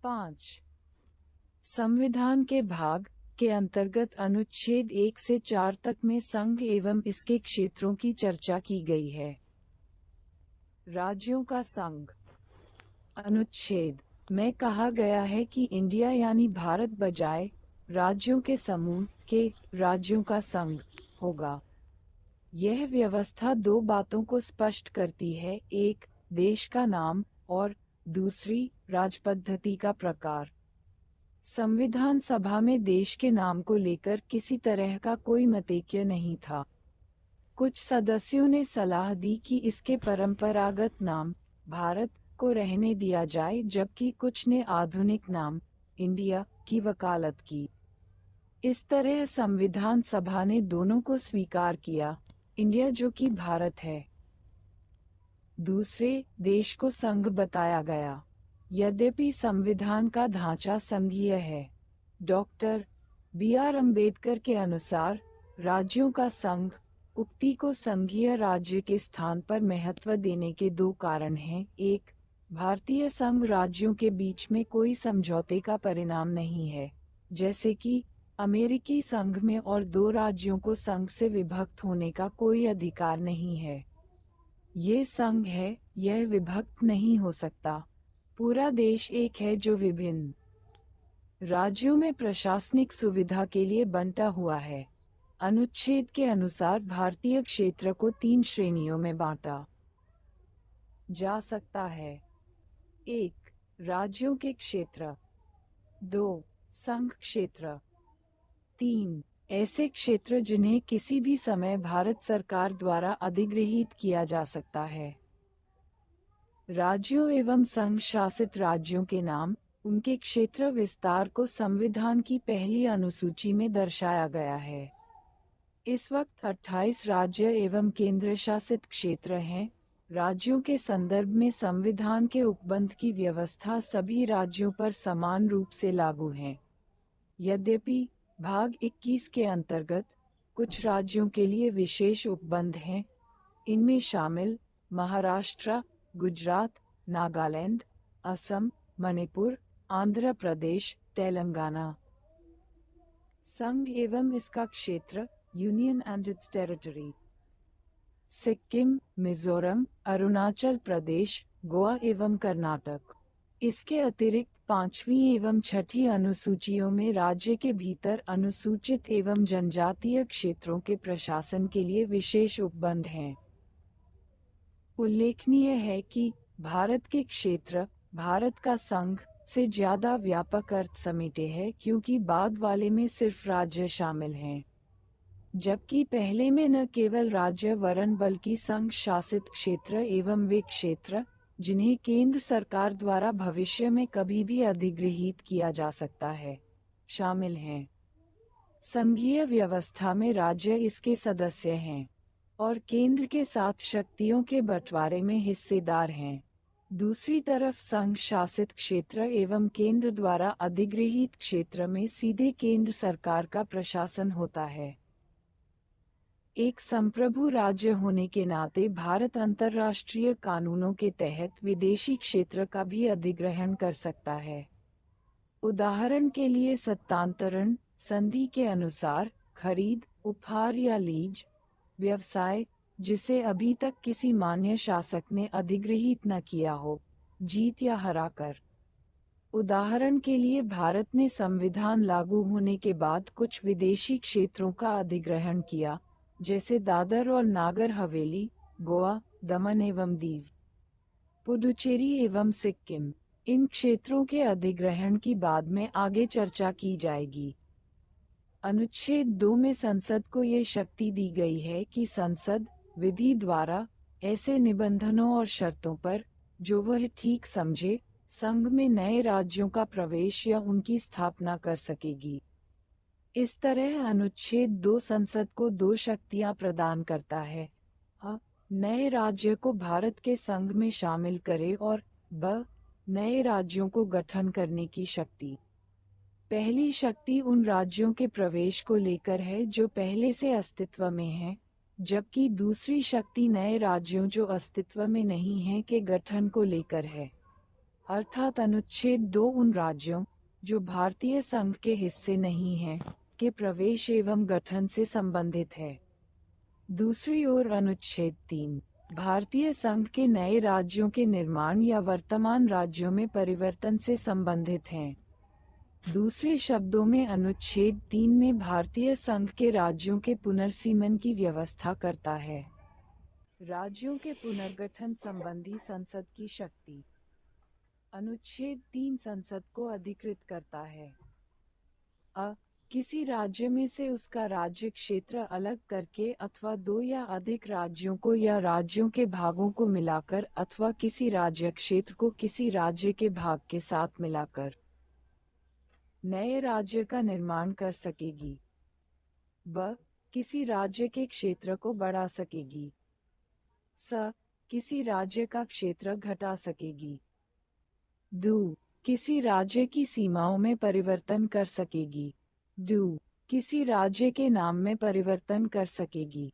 5. संविधान के भाग के अंतर्गत अनुच्छेद 1 से 4 तक में संघ एवं इसके क्षेत्रों की चर्चा की गई है। राज्यों का संघ। अनुच्छेद में कहा गया है कि इंडिया यानी भारत बजाय राज्यों के समूह के राज्यों का संघ होगा। यह व्यवस्था दो बातों को स्पष्ट करती है, एक देश का नाम और दूसरी राजपद्धति का प्रकार। संविधान सभा में देश के नाम को लेकर किसी तरह का कोई मतैक्य नहीं था। कुछ सदस्यों ने सलाह दी कि इसके परंपरागत नाम भारत को रहने दिया जाए, जबकि कुछ ने आधुनिक नाम इंडिया की वकालत की। इस तरह संविधान सभा ने दोनों को स्वीकार किया, इंडिया जो कि भारत है। दूसरे देश को संघ बताया गया। यद्यपि संविधान का ढांचा संघीय है, डॉक्टर बी.आर. अम्बेडकर के अनुसार राज्यों का संघ उक्ति को संघीय राज्य के स्थान पर महत्व देने के दो कारण हैं। एक, भारतीय संघ राज्यों के बीच में कोई समझौते का परिणाम नहीं है, जैसे कि अमेरिकी संघ में, और दो, राज्यों को संघ से विभक्त होने का कोई अधिकार नहीं है। ये संघ है, यह विभक्त नहीं हो सकता। पूरा देश एक है जो विभिन्न राज्यों में प्रशासनिक सुविधा के लिए बंटा हुआ है। अनुच्छेद के अनुसार भारतीय क्षेत्र को 3 श्रेणियों में बांटा जा सकता है। 1. राज्यों के क्षेत्र। 2. संघ क्षेत्र। 3. ऐसे क्षेत्र जिन्हें किसी भी समय भारत सरकार द्वारा अधिगृहीत किया जा सकता है। राज्यों एवं संघ शासित राज्यों के नाम, उनके क्षेत्र विस्तार को संविधान की पहली अनुसूची में दर्शाया गया है। इस वक्त 28 राज्य एवं केंद्र शासित क्षेत्र हैं। राज्यों के संदर्भ में संविधान के उपबंध की व्यवस्था सभी राज्यों पर समान रूप से लागू है। यद्यपि भाग 21 के अंतर्गत कुछ राज्यों के लिए विशेष उपबंध हैं। इनमें शामिल महाराष्ट्र, गुजरात, नागालैंड, असम, मणिपुर, आंध्र प्रदेश, तेलंगाना। संघ एवं इसका क्षेत्र, union and its territory. Sikkim, Mizoram, Arunachal Pradesh, Goa एवं कर्नाटक। इसके अतिरिक्त 5वीं एवं 6ठी अनुसूचियों में राज्य के भीतर अनुसूचित एवं जनजातीय क्षेत्रों के प्रशासन के लिए विशेष उपबंध हैं। उल्लेखनीय है कि भारत के क्षेत्र भारत का संघ से ज्यादा व्यापक अर्थ समेटे है, क्योंकि बाद वाले में सिर्फ राज्य शामिल हैं, जबकि पहले में न केवल राज्य वरन बल्कि संघ शासित क्षेत्र एवं वे क्षेत्र जिन्हें केंद्र सरकार द्वारा भविष्य में कभी भी अधिगृहीत किया जा सकता है, शामिल हैं। संघीय व्यवस्था में राज्य इसके सदस्य हैं और केंद्र के साथ शक्तियों के बंटवारे में हिस्सेदार हैं। दूसरी तरफ संघ शासित क्षेत्र एवं केंद्र द्वारा अधिगृहीत क्षेत्र में सीधे केंद्र सरकार का प्रशासन होता है। एक संप्रभु राज्य होने के नाते भारत अंतर्राष्ट्रीय कानूनों के तहत विदेशी क्षेत्र का भी अधिग्रहण कर सकता है। उदाहरण के लिए सत्तांतरण संधि के अनुसार खरीद, उपहार या लीज, व्यवसाय जिसे अभी तक किसी मान्य शासक ने अधिगृहीत न किया हो, जीत या हराकर। उदाहरण के लिए भारत ने संविधान लागू होने के बाद कुछ विदेशी क्षेत्रों का अधिग्रहण किया, जैसे दादर और नागर हवेली, गोवा, दमन एवं दीव, पुडुचेरी एवं सिक्किम। इन क्षेत्रों के अधिग्रहण की बाद में आगे चर्चा की जाएगी। अनुच्छेद 2 में संसद को ये शक्ति दी गई है कि संसद विधि द्वारा ऐसे निबंधनों और शर्तों पर, जो वह ठीक समझे, संघ में नए राज्यों का प्रवेश या उनकी स्थापना कर सकेगी। इस तरह अनुच्छेद 2 संसद को दो शक्तियां प्रदान करता है: अ. नए राज्य को भारत के संघ में शामिल करे और ब. नए राज्यों को गठन करने की शक्ति। पहली शक्ति उन राज्यों के प्रवेश को लेकर है जो पहले से अस्तित्व में हैं, जबकि दूसरी शक्ति नए राज्यों जो अस्तित्व में नहीं हैं के गठन को लेकर है। अर्थात अनुच्छेद 2 उन राज्यों, जो भारतीय संघ के हिस्से नहीं हैं, के प्रवेश एवं गठन से संबंधित है। दूसरी ओर अनुच्छेद 3 भारतीय संघ के नए राज्यों के निर्माण या वर्तमान राज्यों में परिवर्तन से संबंधित हैं। दूसरे शब्दों में अनुच्छेद 3 में भारतीय संघ के राज्यों के पुनर्सीमन की व्यवस्था करता है। राज्यों के पुनर्गठन संबंधी संसद की शक्ति। अनुच्छेद 3 संसद को अधिकृत करता है। किसी राज्य में से उसका राज्य क्षेत्र अलग करके अथवा दो या अधिक राज्यों को या राज्यों के भागों को मिलाकर अथवा किसी राज्य क्षेत्र को किसी राज्य के भाग के साथ मिलाकर नए राज्य का निर्माण कर सकेगी। किसी राज्य के क्षेत्र को बढ़ा सकेगी। किसी राज्य का क्षेत्र घटा सकेगी। किसी राज्य की सीमाओं में परिवर्तन कर सकेगी। किसी राज्य के नाम में परिवर्तन कर सकेगी।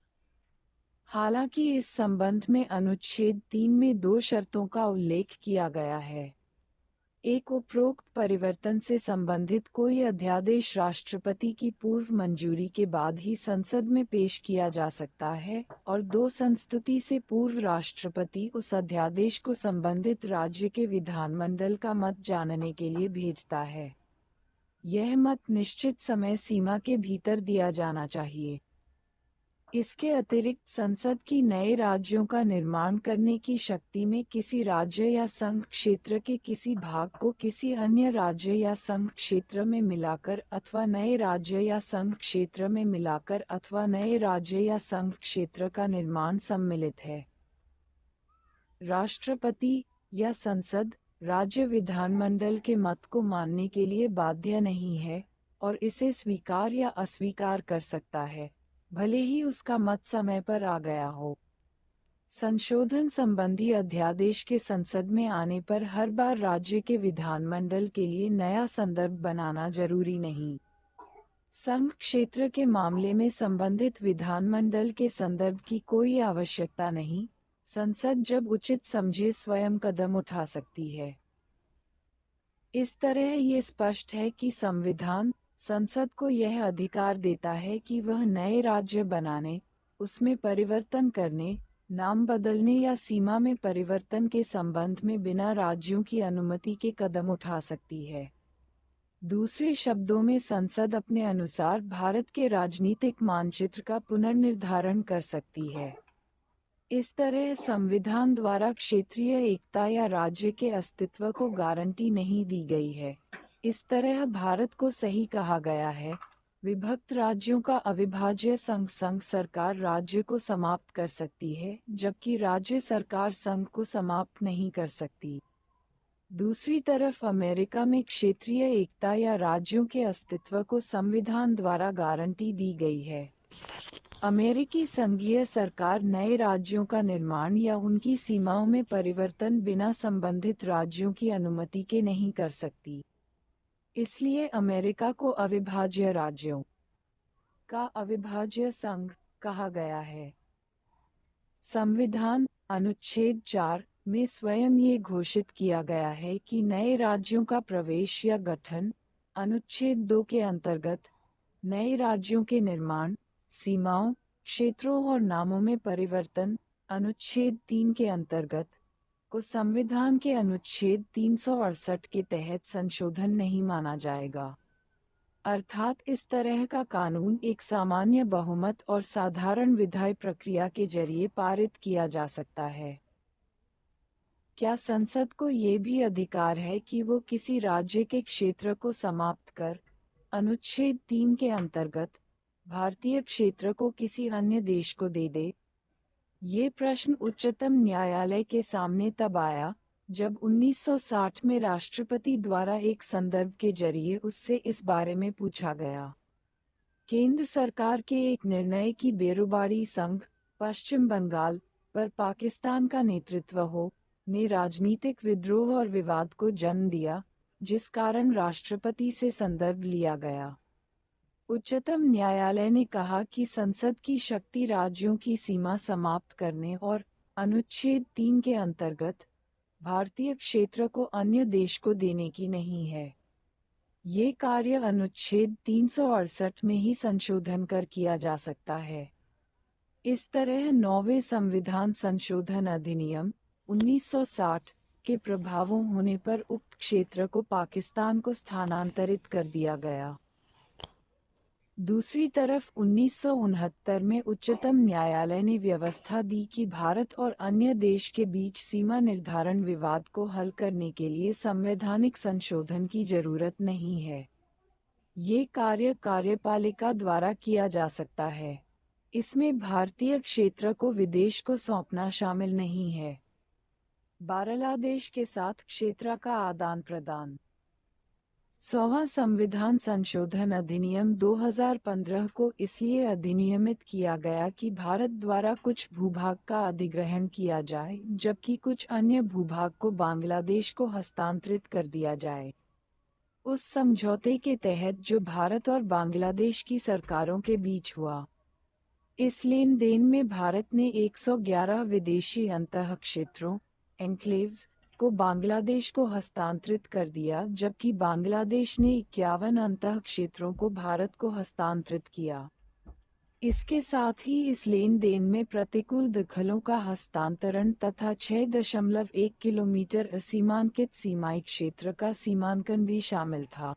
हालांकि इस संबंध में अनुच्छेद 3 में दो शर्तों का उल्लेख किया गया है। एक, उपरोक्त परिवर्तन से संबंधित कोई अध्यादेश राष्ट्रपति की पूर्व मंजूरी के बाद ही संसद में पेश किया जा सकता है, और दो, संस्तुति से पूर्व राष्ट्रपति उस अध्यादेश को संबंधित राज्य के विधानमंडल का मत जानने के लिए भेजता है। यह मत निश्चित समय सीमा के भीतर दिया जाना चाहिए। इसके अतिरिक्त संसद की नए राज्यों का निर्माण करने की शक्ति में किसी राज्य या संघ क्षेत्र के किसी भाग को किसी अन्य राज्य या संघ क्षेत्र में मिलाकर अथवा नए राज्य या संघ क्षेत्र में मिलाकर अथवा नए राज्य या संघ क्षेत्र का निर्माण सम्मिलित है। राष्ट्रपति या संसद राज्य विधानमंडल के मत को मानने के लिए बाध्य नहीं है और इसे स्वीकार या अस्वीकार कर सकता है, भले ही उसका मत समय पर आ गया हो। संशोधन संबंधी अध्यादेश के संसद में आने पर हर बार राज्य के विधानमंडल के लिए नया संदर्भ बनाना जरूरी नहीं। संघ क्षेत्र के मामले में संबंधित विधानमंडल के संदर्भ की कोई आवश्यकता नहीं। संसद जब उचित समझे स्वयं कदम उठा सकती है। इस तरह ये स्पष्ट है कि संविधान संसद को यह अधिकार देता है कि वह नए राज्य बनाने, उसमें परिवर्तन करने, नाम बदलने या सीमा में परिवर्तन के संबंध में बिना राज्यों की अनुमति के कदम उठा सकती है। दूसरे शब्दों में संसद अपने अनुसार भारत के राजनीतिक मानचित्र का पुनर्निर्धारण कर सकती है। इस तरह संविधान द्वारा क्षेत्रीय एकता या राज्य के अस्तित्व को गारंटी नहीं दी गई है। इस तरह भारत को सही कहा गया है, विभक्त राज्यों का अविभाज्य संघ सरकार राज्य को समाप्त कर सकती है, जबकि राज्य सरकार संघ को समाप्त नहीं कर सकती। दूसरी तरफ अमेरिका में क्षेत्रीय एकता या राज्यों के अस्तित्व को संविधान द्वारा गारंटी दी गई है। अमेरिकी संघीय सरकार नए राज्यों का निर्माण या उनकी सीमाओं में परिवर्तन बिना संबंधित राज्यों की अनुमति के नहीं कर सकती। इसलिए अमेरिका को अविभाज्य राज्यों का अविभाज्य संघ कहा गया है। संविधान अनुच्छेद 4 में स्वयं ये घोषित किया गया है कि नए राज्यों का प्रवेश या गठन, अनुच्छेद 2 के अंतर्गत, नए राज्यों के निर्माण, सीमाओं, क्षेत्रों और नामों में परिवर्तन, अनुच्छेद 3 के अंतर्गत, को संविधान के अनुच्छेद 368 के तहत संशोधन नहीं माना जाएगा। अर्थात इस तरह का कानून एक सामान्य बहुमत और साधारण विधायी प्रक्रिया के जरिए पारित किया जा सकता है। क्या संसद को ये भी अधिकार है कि वो किसी राज्य के क्षेत्र को समाप्त कर, अनुच्छेद 3 के अंतर्गत, भारतीय क्षेत्र को किसी अन्य देश को दे दे? ये प्रश्न उच्चतम न्यायालय के सामने तब आया, जब 1960 में राष्ट्रपति द्वारा एक संदर्भ के जरिए उससे इस बारे में पूछा गया। केंद्र सरकार के एक निर्णय की बेरोबारी संघ, पश्चिम बंगाल, पर पाकिस्तान का नेतृत्व हो, ने राजनीतिक विद्रोह और विवाद को जन्म दिया, जिस कारण राष्ट्रपति से संदर्भ लिया गया। उच्चतम न्यायालय ने कहा कि संसद की शक्ति राज्यों की सीमा समाप्त करने और अनुच्छेद 3 के अंतर्गत भारतीय क्षेत्र को अन्य देश को देने की नहीं है। ये कार्य अनुच्छेद 368 में ही संशोधन कर किया जा सकता है। इस तरह 9वें संविधान संशोधन अधिनियम 1960 के प्रभावों होने पर उक्त क्षेत्र को पाकिस्तान को स्थानांतरित कर दिया गया। दूसरी तरफ 1969 में उच्चतम न्यायालय ने व्यवस्था दी कि भारत और अन्य देश के बीच सीमा निर्धारण विवाद को हल करने के लिए संवैधानिक संशोधन की जरूरत नहीं है। ये कार्य कार्यपालिका द्वारा किया जा सकता है। इसमें भारतीय क्षेत्र को विदेश को सौंपना शामिल नहीं है। बांग्लादेश के साथ क्षेत्र का आदान प्रदान। 100वां संविधान संशोधन अधिनियम 2015 को इसलिए अधिनियमित किया गया कि भारत द्वारा कुछ भूभाग का अधिग्रहण किया जाए, जबकि कुछ अन्य भूभाग को बांग्लादेश को हस्तांतरित कर दिया जाए। उस समझौते के तहत जो भारत और बांग्लादेश की सरकारों के बीच हुआ, इस लेन देन में भारत ने 111 विदेशी अंतः क्षेत्रों एन्क्लेव्स को बांग्लादेश को हस्तांतरित कर दिया, जबकि बांग्लादेश ने 51 अंतः क्षेत्रों को भारत को हस्तांतरित किया। इसके साथ ही इस लेन देन में प्रतिकूल दखलों का हस्तांतरण तथा 6.1 किलोमीटर असीमांकित सीमाई क्षेत्र का सीमांकन भी शामिल था।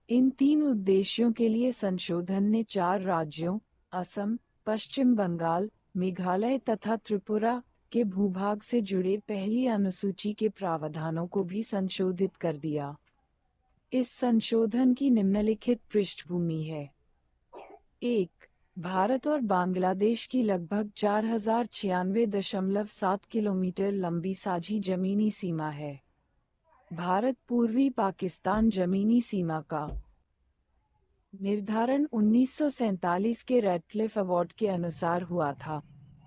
इन 3 उद्देश्यों के लिए संशोधन ने 4 राज्यों असम, पश्चिम बंगाल, मेघालय तथा त्रिपुरा के भूभाग से जुड़े पहली अनुसूची के प्रावधानों को भी संशोधित कर दिया। इस संशोधन की निम्नलिखित पृष्ठभूमि है। 1. भारत और बांग्लादेश की लगभग 4096.7 किलोमीटर लंबी साझी जमीनी सीमा है। भारत पूर्वी पाकिस्तान जमीनी सीमा का निर्धारण 1947 के रेडक्लिफ अवार्ड के अनुसार हुआ था।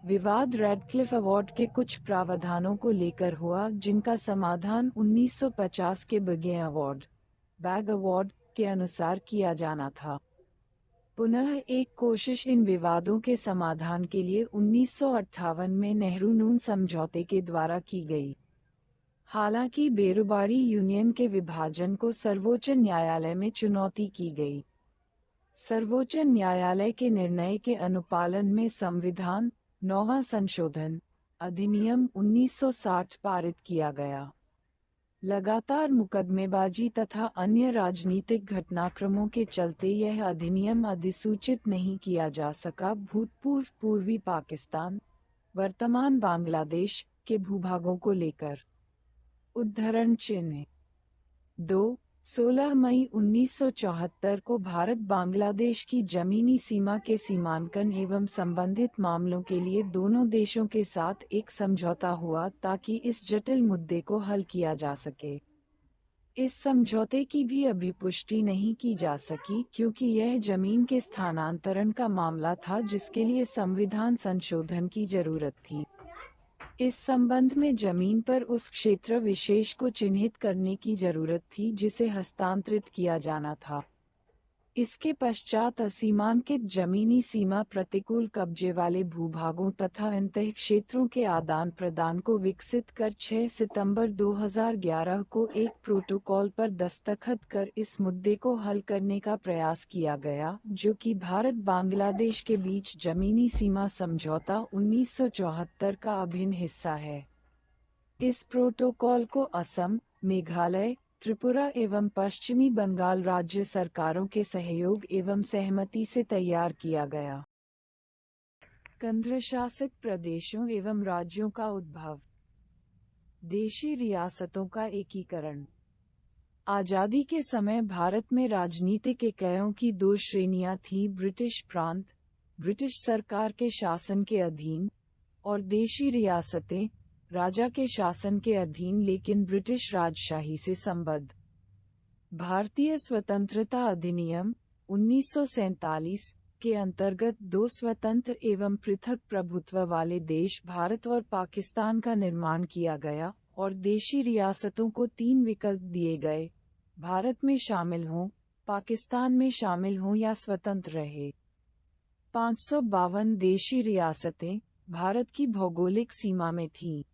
विवाद रेडक्लिफ अवार्ड के कुछ प्रावधानों को लेकर हुआ, जिनका समाधान 1950 के बैग अवार्ड के अनुसार किया जाना था। पुनः एक कोशिश इन विवादों के समाधान के लिए 1958 में नेहरू-नून समझौते के द्वारा की गई। हालांकि बेरुबाड़ी यूनियन के विभाजन को सर्वोच्च न्यायालय में चुनौती की गई। सर्वोच्च न्यायालय के निर्णय के अनुपालन में संविधान 9वां संशोधन अधिनियम 1960 पारित किया गया। लगातार मुकदमेबाजी तथा अन्य राजनीतिक घटनाक्रमों के चलते यह अधिनियम अधिसूचित नहीं किया जा सका। भूतपूर्व पूर्वी पाकिस्तान, वर्तमान बांग्लादेश के भूभागों को लेकर उद्धरण चिन्ह 2. 16 मई 1974 को भारत बांग्लादेश की जमीनी सीमा के सीमांकन एवं संबंधित मामलों के लिए दोनों देशों के साथ एक समझौता हुआ ताकि इस जटिल मुद्दे को हल किया जा सके। इस समझौते की भी अभी पुष्टि नहीं की जा सकी, क्योंकि यह जमीन के स्थानांतरण का मामला था जिसके लिए संविधान संशोधन की जरूरत थी। इस संबंध में जमीन पर उस क्षेत्र विशेष को चिन्हित करने की जरूरत थी जिसे हस्तांतरित किया जाना था। इसके पश्चात असीमांकित जमीनी सीमा प्रतिकूल कब्जे वाले भूभागों तथा अंतः क्षेत्रों के आदान प्रदान को विकसित कर 6 सितंबर 2011 को एक प्रोटोकॉल पर दस्तखत कर इस मुद्दे को हल करने का प्रयास किया गया, जो कि भारत बांग्लादेश के बीच जमीनी सीमा समझौता 1974 का अभिन्न हिस्सा है। इस प्रोटोकॉल को असम, मेघालय, त्रिपुरा एवं पश्चिमी बंगाल राज्य सरकारों के सहयोग एवं सहमति से तैयार किया गया। केंद्रशासित प्रदेशों एवं राज्यों का उद्भव। देशी रियासतों का एकीकरण। आजादी के समय भारत में राजनीतिक इकाइयों की 2 श्रेणियां थीं: ब्रिटिश प्रांत, ब्रिटिश सरकार के शासन के अधीन, और देशी रियासतें, राजा के शासन के अधीन लेकिन ब्रिटिश राजशाही से संबद्ध। भारतीय स्वतंत्रता अधिनियम 1947 के अंतर्गत 2 स्वतंत्र एवं पृथक प्रभुत्व वाले देश भारत और पाकिस्तान का निर्माण किया गया और देशी रियासतों को 3 विकल्प दिए गए: भारत में शामिल हों, पाकिस्तान में शामिल हों या स्वतंत्र रहे। 552 देशी रियासतें भारत की भौगोलिक सीमा में थीं।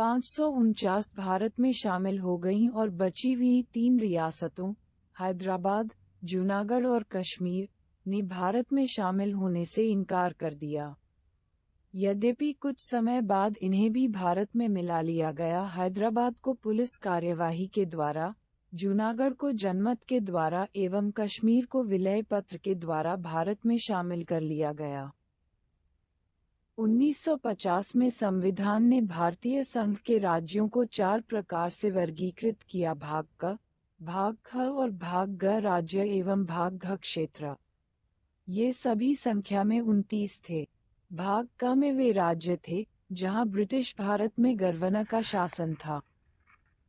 549 भारत में शामिल हो गईं और बची हुई 3 रियासतों हैदराबाद, जूनागढ़ और कश्मीर ने भारत में शामिल होने से इनकार कर दिया। यद्यपि कुछ समय बाद इन्हें भी भारत में मिला लिया गया। हैदराबाद को पुलिस कार्यवाही के द्वारा, जूनागढ़ को जनमत के द्वारा एवं कश्मीर को विलय पत्र के द्वारा भारत में शामिल कर लिया गया। 1950 में संविधान ने भारतीय संघ के राज्यों को 4 प्रकार से वर्गीकृत किया: भाग क, भाग ख और भाग ग राज्य एवं भाग घ क्षेत्र। ये सभी संख्या में 29 थे। भाग क में वे राज्य थे जहां ब्रिटिश भारत में गवर्नर का शासन था।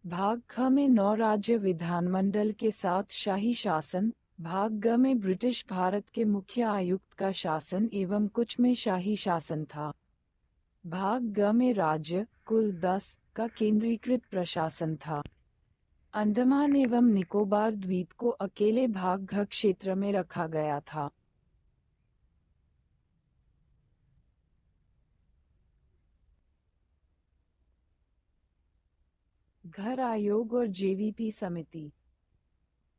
भाग ख में 9 राज्य विधानमंडल के साथ शाही शासन, भाग ग में ब्रिटिश भारत के मुख्य आयुक्त का शासन एवं कुछ में शाही शासन था। भाग ग में राज्य, कुल 10 का केंद्रीकृत प्रशासन था। अंडमान एवं निकोबार द्वीप को अकेले भाग घ क्षेत्र में रखा गया था। घर आयोग और जेवीपी समिति।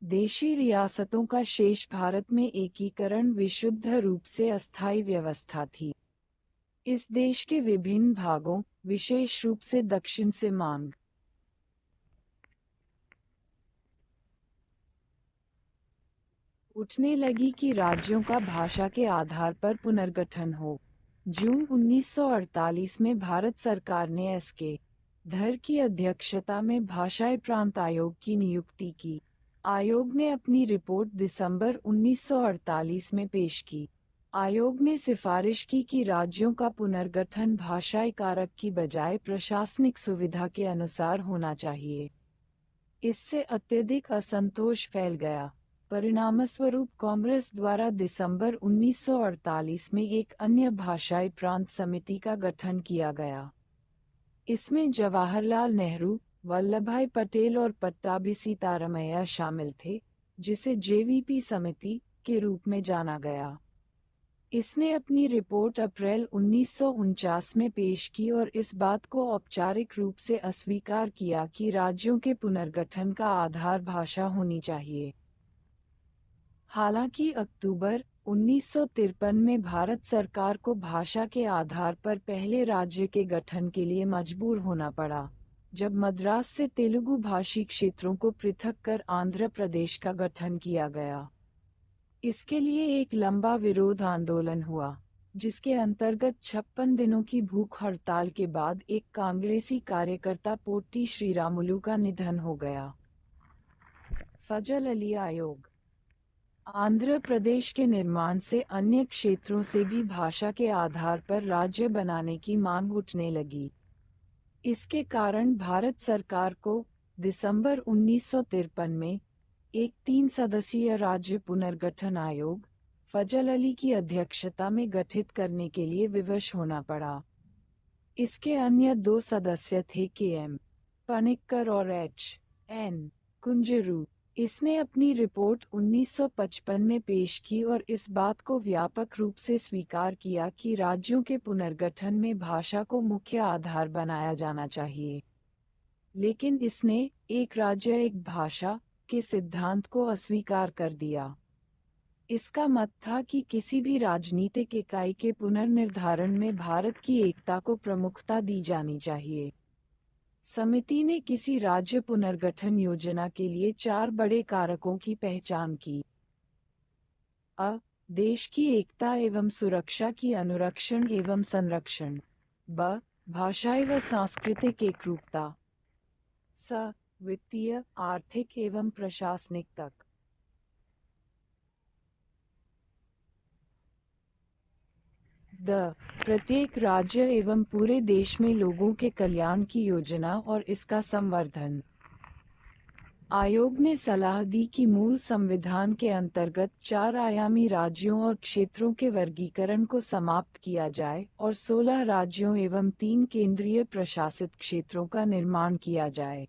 देशी रियासतों का शेष भारत में एकीकरण विशुद्ध रूप से अस्थायी व्यवस्था थी। इस देश के विभिन्न भागों, विशेष रूप से दक्षिण से मांग उठने लगी कि राज्यों का भाषा के आधार पर पुनर्गठन हो। जून 1948 में भारत सरकार ने एस.के. धर की अध्यक्षता में भाषाई प्रांत आयोग की नियुक्ति की। आयोग ने अपनी रिपोर्ट दिसंबर 1948 में पेश की। आयोग ने सिफारिश की कि राज्यों का पुनर्गठन भाषाई कारक की बजाय प्रशासनिक सुविधा के अनुसार होना चाहिए। इससे अत्यधिक असंतोष फैल गया। परिणामस्वरूप कांग्रेस द्वारा दिसंबर 1948 में एक अन्य भाषाई प्रांत समिति का गठन किया गया। इसमें जवाहरलाल नेहरू, वल्लभभाई पटेल और पट्टाभी सीतारामैया शामिल थे, जिसे जेवीपी समिति के रूप में जाना गया। इसने अपनी रिपोर्ट अप्रैल 1949 में पेश की और इस बात को औपचारिक रूप से अस्वीकार किया कि राज्यों के पुनर्गठन का आधार भाषा होनी चाहिए। हालांकि अक्टूबर 1953 में भारत सरकार को भाषा के आधार पर पहले राज्य के गठन के लिए मजबूर होना पड़ा, जब मद्रास से तेलुगु भाषी क्षेत्रों को पृथक कर आंध्र प्रदेश का गठन किया गया। इसके लिए एक लंबा विरोध आंदोलन हुआ, जिसके अंतर्गत 56 दिनों की भूख हड़ताल के बाद एक कांग्रेसी कार्यकर्ता पोट्टी श्रीरामुलु का निधन हो गया। फजल अली आयोग। आंध्र प्रदेश के निर्माण से अन्य क्षेत्रों से भी भाषा के आधार पर राज्य बनाने की मांग उठने लगी। इसके कारण भारत सरकार को दिसंबर 1953 में एक 3 सदस्यीय राज्य पुनर्गठन आयोग, फजल अली की अध्यक्षता में गठित करने के लिए विवश होना पड़ा। इसके अन्य 2 सदस्य थे के.एम. पनिक्कर और एच.एन. कुंजरू। इसने अपनी रिपोर्ट 1955 में पेश की और इस बात को व्यापक रूप से स्वीकार किया कि राज्यों के पुनर्गठन में भाषा को मुख्य आधार बनाया जाना चाहिए। लेकिन इसने एक राज्य एक भाषा के सिद्धांत को अस्वीकार कर दिया। इसका मत था कि किसी भी राजनीतिक इकाई के पुनर्निर्धारण में भारत की एकता को प्रमुखता दी जानी चाहिए। समिति ने किसी राज्य पुनर्गठन योजना के लिए 4 बड़े कारकों की पहचान की। अ. देश की एकता एवं सुरक्षा की अनुरक्षण एवं संरक्षण। ब. भाषाई व सांस्कृतिक एकरूपता। स. वित्तीय, आर्थिक एवं प्रशासनिक तक। द. प्रत्येक राज्य एवं पूरे देश में लोगों के कल्याण की योजना और इसका संवर्धन। आयोग ने सलाह दी कि मूल संविधान के अंतर्गत 4 आयामी राज्यों और क्षेत्रों के वर्गीकरण को समाप्त किया जाए और 16 राज्यों एवं 3 केंद्रीय प्रशासित क्षेत्रों का निर्माण किया जाए।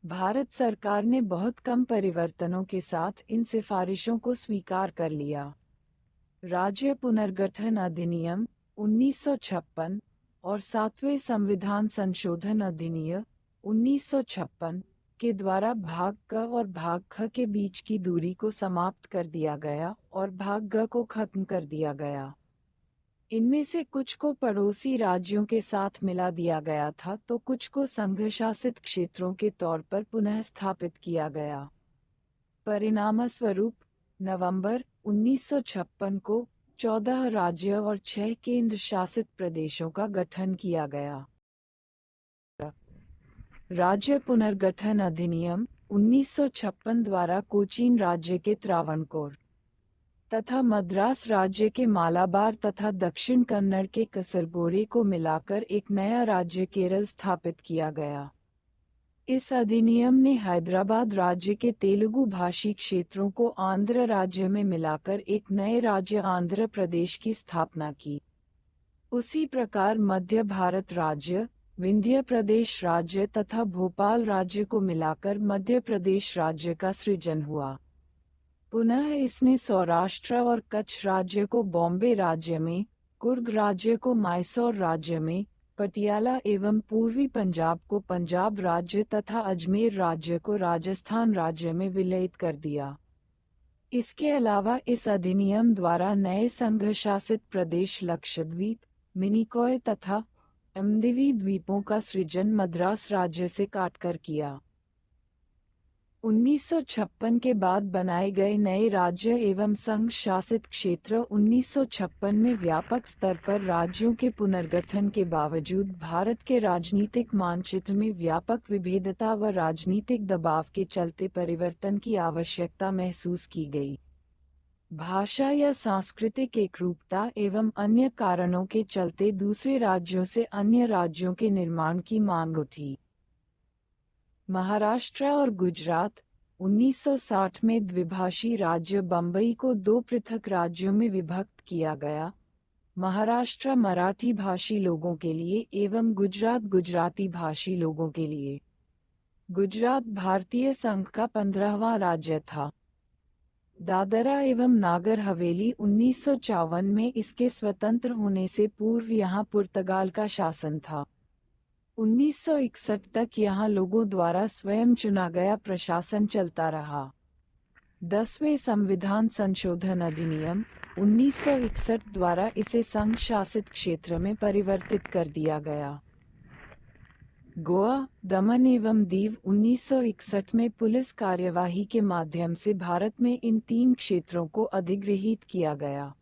भारत सरकार ने बहुत कम परिवर्तनों के साथ इन सिफारिशों को स्वीकार कर लिया। राज्य पुनर्गठन अधिनियम 1956 और 7वें संविधान संशोधन अधिनियम 1956 के द्वारा भाग क और भाग ख के बीच की दूरी को समाप्त कर दिया गया और भाग ग को खत्म कर दिया गया। इनमें से कुछ को पड़ोसी राज्यों के साथ मिला दिया गया था तो कुछ को संघ शासित क्षेत्रों के तौर पर पुनः स्थापित किया गया। परिणामस्वरूप नवंबर 1956 को 14 राज्य और 6 केंद्र शासित प्रदेशों का गठन किया गया। राज्य पुनर्गठन अधिनियम 1956 द्वारा कोचीन राज्य के त्रावणकोर तथा मद्रास राज्य के मालाबार तथा दक्षिण कन्नड़ के कसरगोडे को मिलाकर एक नया राज्य केरल स्थापित किया गया। इस अधिनियम ने हैदराबाद राज्य के तेलुगु भाषी क्षेत्रों को आंध्र राज्य में मिलाकर एक नए राज्य आंध्र प्रदेश की स्थापना की। उसी प्रकार मध्य भारत राज्य, विंध्य प्रदेश राज्य तथा भोपाल राज्य को मिलाकर मध्य प्रदेश राज्य का सृजन हुआ। पुनः इसने सौराष्ट्र और कच्छ राज्य को बॉम्बे राज्य में, कुर्ग राज्य को मैसूर राज्य में, पटियाला एवं पूर्वी पंजाब को पंजाब राज्य तथा अजमेर राज्य को राजस्थान राज्य में विलयित कर दिया। इसके अलावा इस अधिनियम द्वारा नए संघ शासित प्रदेश लक्षद्वीप, मिनिकॉय तथा अंडमान द्वीपों का सृजन मद्रास राज्य से काटकर किया। 1956 के बाद बनाए गए नए राज्य एवं संघ शासित क्षेत्र 1956 में व्यापक स्तर पर राज्यों के पुनर्गठन के बावजूद भारत के राजनीतिक मानचित्र में व्यापक विभेदता व राजनीतिक दबाव के चलते परिवर्तन की आवश्यकता महसूस की गई। भाषा या सांस्कृतिक एकरूपता एवं अन्य कारणों के चलते दूसरे राज्यों से अन्य राज्यों के निर्माण की मांग उठी। महाराष्ट्र और गुजरात 1960 में द्विभाषी राज्य बम्बई को दो पृथक राज्यों में विभक्त किया गया, महाराष्ट्र मराठी भाषी लोगों के लिए एवं गुजरात गुजराती भाषी लोगों के लिए। गुजरात भारतीय संघ का 15वां राज्य था। दादरा एवं नागर हवेली 1954 में इसके स्वतंत्र होने से पूर्व यहाँ पुर्तगाल का शासन था। 1961 तक यहाँ लोगों द्वारा स्वयं चुना गया प्रशासन चलता रहा। 10वें संविधान संशोधन अधिनियम 1961 द्वारा इसे संघ शासित क्षेत्र में परिवर्तित कर दिया गया। गोवा, दमन एवं दीव 1961 में पुलिस कार्यवाही के माध्यम से भारत में इन 3 क्षेत्रों को अधिग्रहित किया गया।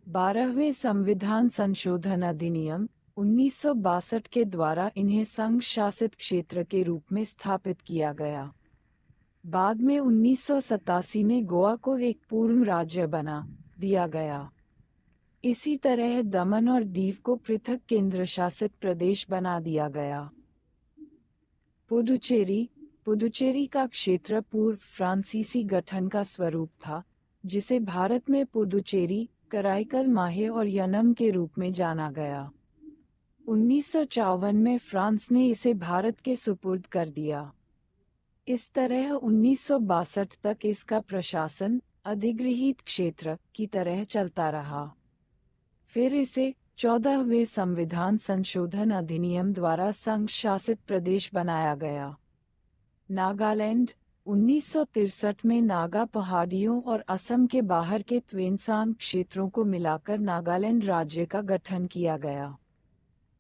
12वें संविधान संशोधन अधिनियम 1962 के द्वारा इन्हें संघ शासित क्षेत्र के रूप में स्थापित किया गया। बाद में 1987 में गोवा को एक पूर्ण राज्य बना दिया गया। इसी तरह दमन और दीव को पृथक केंद्र शासित प्रदेश बना दिया गया। पुडुचेरी का क्षेत्र पूर्व फ्रांसीसी गठन का स्वरूप था, जिसे भारत में पुडुचेरी, कराईकल माहे और यनम के रूप में जाना गया। 1954 में फ्रांस ने इसे भारत के सुपुर्द कर दिया। इस तरह 1962 तक इसका प्रशासन अधिग्रहित क्षेत्र की तरह चलता रहा। फिर इसे 14वें संविधान संशोधन अधिनियम द्वारा संघ शासित प्रदेश बनाया गया। नागालैंड 1963 में नागा पहाड़ियों और असम के बाहर के त्वेनसान क्षेत्रों को मिलाकर नागालैंड राज्य का गठन किया गया।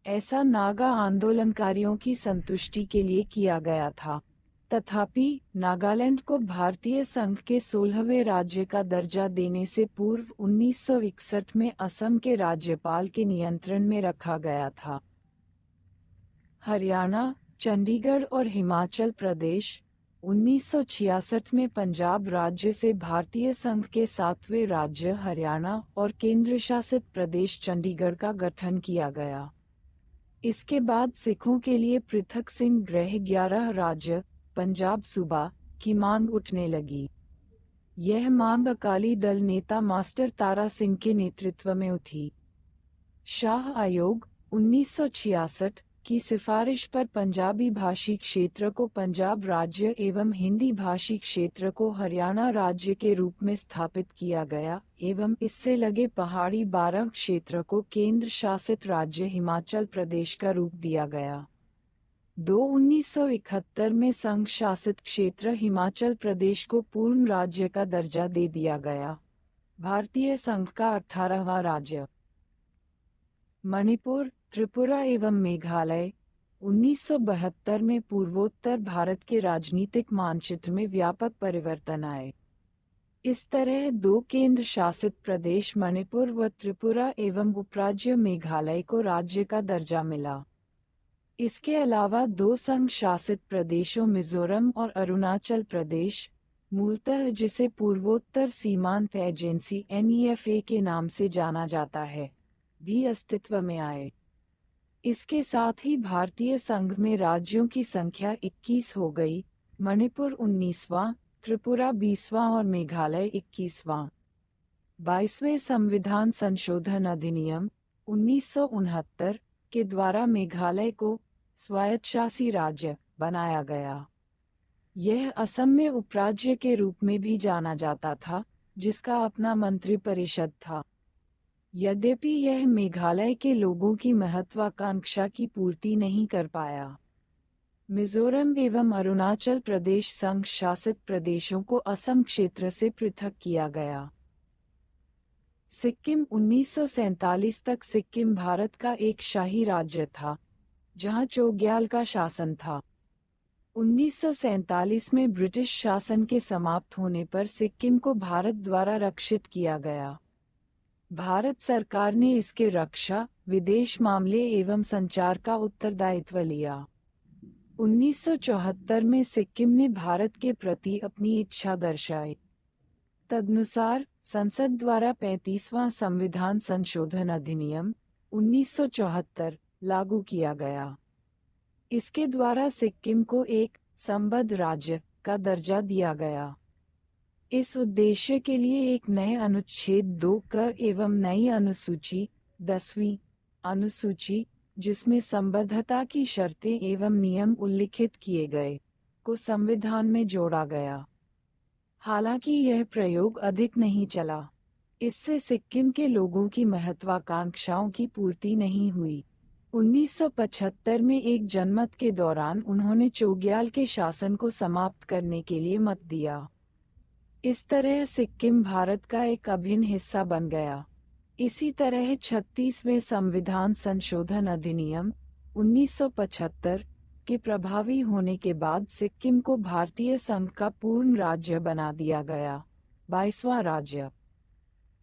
ऐसा नागा आंदोलनकारियों की संतुष्टि के लिए किया गया था। तथापि नागालैंड को भारतीय संघ के 16वें राज्य का दर्जा देने से पूर्व 1961 में असम के राज्यपाल के नियंत्रण में रखा गया था। हरियाणा, चंडीगढ़ और हिमाचल प्रदेश 1966 में पंजाब राज्य से भारतीय संघ के 7वें राज्य हरियाणा और केंद्र शासित प्रदेश चंडीगढ़ का गठन किया गया। इसके बाद सिखों के लिए पृथक सिंह ग्रह 11 राज्य पंजाब सूबा की मांग उठने लगी। यह मांग अकाली दल नेता मास्टर तारा सिंह के नेतृत्व में उठी। शाह आयोग 1966 की सिफारिश पर पंजाबी भाषी क्षेत्र को पंजाब राज्य एवं हिंदी भाषी क्षेत्र को हरियाणा राज्य के रूप में स्थापित किया गया एवं इससे लगे पहाड़ी 12 क्षेत्र को केंद्र शासित राज्य हिमाचल प्रदेश का रूप दिया गया। 1971 में संघ शासित क्षेत्र हिमाचल प्रदेश को पूर्ण राज्य का दर्जा दे दिया गया। भारतीय संघ का 18वां राज्य। मणिपुर, त्रिपुरा एवं मेघालय। 1972 में पूर्वोत्तर भारत के राजनीतिक मानचित्र में व्यापक परिवर्तन आए। इस तरह 2 केंद्र शासित प्रदेश मणिपुर व त्रिपुरा एवं उपराज्य मेघालय को राज्य का दर्जा मिला। इसके अलावा 2 संघ शासित प्रदेशों मिजोरम और अरुणाचल प्रदेश, मूलतः जिसे पूर्वोत्तर सीमांत एजेंसी NEFA के नाम से जाना जाता है, भी अस्तित्व में आए। इसके साथ ही भारतीय संघ में राज्यों की संख्या 21 हो गई, मणिपुर 19वां, त्रिपुरा 20वां और मेघालय 21वां। 22वें संविधान संशोधन अधिनियम 1969 के द्वारा मेघालय को स्वायत्तशासी राज्य बनाया गया। यह असम में उपराज्य के रूप में भी जाना जाता था, जिसका अपना मंत्रिपरिषद था। यद्यपि यह मेघालय के लोगों की महत्वाकांक्षा की पूर्ति नहीं कर पाया। मिजोरम एवं अरुणाचल प्रदेश संघ शासित प्रदेशों को असम क्षेत्र से पृथक किया गया। सिक्किम 1947 तक सिक्किम भारत का एक शाही राज्य था, जहां चोग्याल का शासन था। 1947 में ब्रिटिश शासन के समाप्त होने पर सिक्किम को भारत द्वारा रक्षित किया गया। भारत सरकार ने इसके रक्षा, विदेश मामले एवं संचार का उत्तरदायित्व लिया। 1974 में सिक्किम ने भारत के प्रति अपनी इच्छा दर्शाई। तदनुसार संसद द्वारा 35वां संविधान संशोधन अधिनियम 1974 लागू किया गया। इसके द्वारा सिक्किम को एक संबद्ध राज्य का दर्जा दिया गया। इस उद्देश्य के लिए एक नए अनुच्छेद 2 क एवं नई अनुसूची 10वीं अनुसूची, जिसमें संबद्धता की शर्तें एवं नियम उल्लिखित किए गए, को संविधान में जोड़ा गया। हालांकि यह प्रयोग अधिक नहीं चला। इससे सिक्किम के लोगों की महत्वाकांक्षाओं की पूर्ति नहीं हुई। 1975 में एक जनमत के दौरान उन्होंने चोग्याल के शासन को समाप्त करने के लिए मत दिया। इस तरह सिक्किम भारत का एक अभिन्न हिस्सा बन गया। इसी तरह 36वें संविधान संशोधन अधिनियम 1975 के प्रभावी होने के बाद सिक्किम को भारतीय संघ का पूर्ण राज्य बना दिया गया, 22वां राज्य।